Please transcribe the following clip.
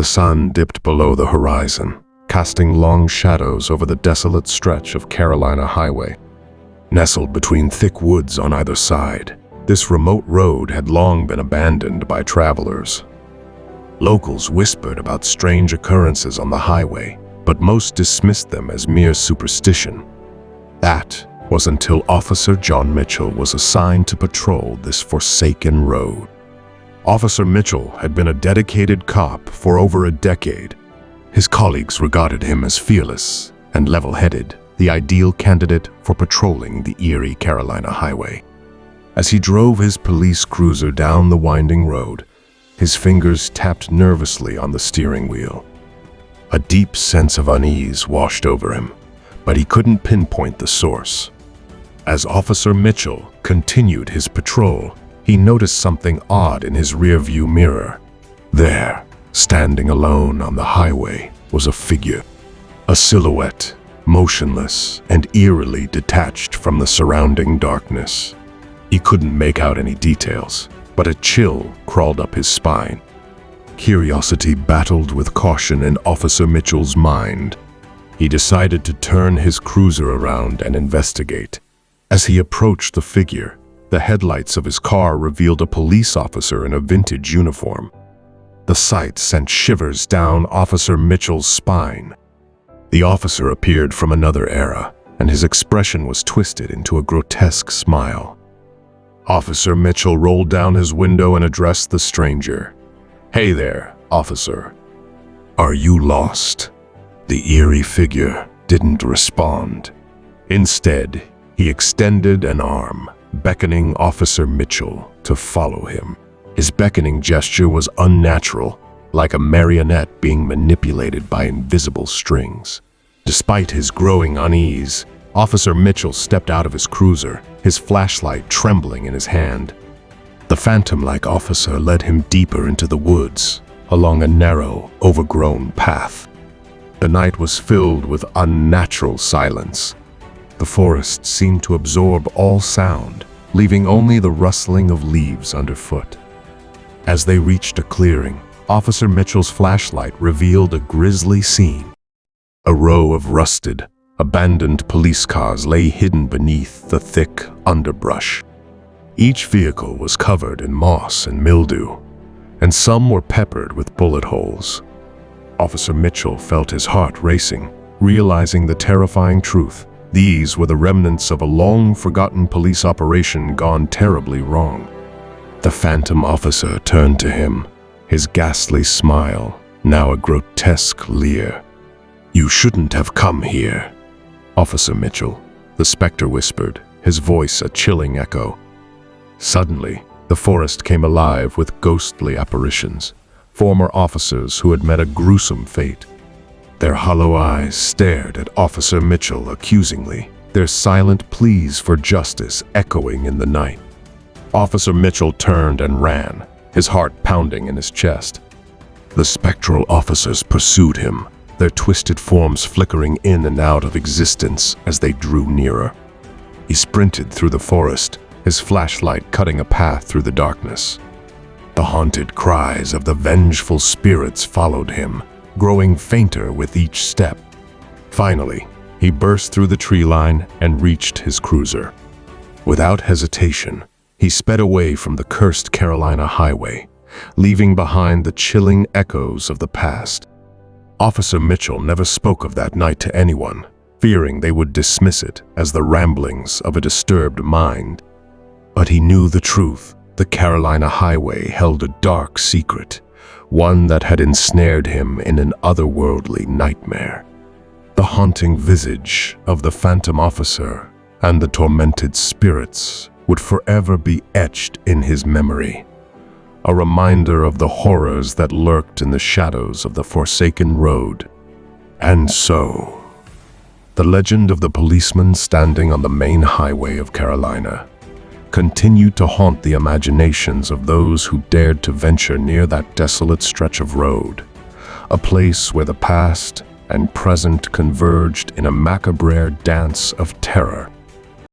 The sun dipped below the horizon, casting long shadows over the desolate stretch of Carolina Highway. Nestled between thick woods on either side, this remote road had long been abandoned by travelers. Locals whispered about strange occurrences on the highway, but most dismissed them as mere superstition. That was until Officer John Mitchell was assigned to patrol this forsaken road. Officer Mitchell had been a dedicated cop for over a decade. His colleagues regarded him as fearless and level-headed, the ideal candidate for patrolling the eerie Carolina Highway. As he drove his police cruiser down the winding road, his fingers tapped nervously on the steering wheel. A deep sense of unease washed over him, but he couldn't pinpoint the source. As Officer Mitchell continued his patrol, he noticed something odd in his rearview mirror. There, standing alone on the highway, was a figure, a silhouette, motionless and eerily detached from the surrounding darkness. He couldn't make out any details, but a chill crawled up his spine. Curiosity battled with caution in Officer Mitchell's mind. He decided to turn his cruiser around and investigate. As he approached the figure, the headlights of his car revealed a police officer in a vintage uniform. The sight sent shivers down Officer Mitchell's spine. The officer appeared from another era, and his expression was twisted into a grotesque smile. Officer Mitchell rolled down his window and addressed the stranger. "Hey there, officer. Are you lost?" The eerie figure didn't respond. Instead, he extended an arm, beckoning Officer Mitchell to follow him. His beckoning gesture was unnatural, like a marionette being manipulated by invisible strings. Despite his growing unease, Officer Mitchell stepped out of his cruiser, his flashlight trembling in his hand. The phantom-like officer led him deeper into the woods, along a narrow, overgrown path. The night was filled with unnatural silence. The forest seemed to absorb all sound, leaving only the rustling of leaves underfoot. As they reached a clearing, Officer Mitchell's flashlight revealed a grisly scene. A row of rusted, abandoned police cars lay hidden beneath the thick underbrush. Each vehicle was covered in moss and mildew, and some were peppered with bullet holes. Officer Mitchell felt his heart racing, realizing the terrifying truth. These were the remnants of a long-forgotten police operation gone terribly wrong. The phantom officer turned to him, his ghastly smile now a grotesque leer. "You shouldn't have come here, Officer Mitchell," the specter whispered, his voice a chilling echo. Suddenly, the forest came alive with ghostly apparitions, former officers who had met a gruesome fate. Their hollow eyes stared at Officer Mitchell accusingly, their silent pleas for justice echoing in the night. Officer Mitchell turned and ran, his heart pounding in his chest. The spectral officers pursued him, their twisted forms flickering in and out of existence as they drew nearer. He sprinted through the forest, his flashlight cutting a path through the darkness. The haunted cries of the vengeful spirits followed him, growing fainter with each step. Finally, he burst through the tree line and reached his cruiser. Without hesitation, he sped away from the cursed Carolina Highway, leaving behind the chilling echoes of the past. Officer Mitchell never spoke of that night to anyone, fearing they would dismiss it as the ramblings of a disturbed mind. But he knew the truth. The Carolina Highway held a dark secret, one that had ensnared him in an otherworldly nightmare. The haunting visage of the phantom officer and the tormented spirits would forever be etched in his memory, a reminder of the horrors that lurked in the shadows of the forsaken road. And so, the legend of the policeman standing on the main highway of Carolina continued to haunt the imaginations of those who dared to venture near that desolate stretch of road, a place where the past and present converged in a macabre dance of terror.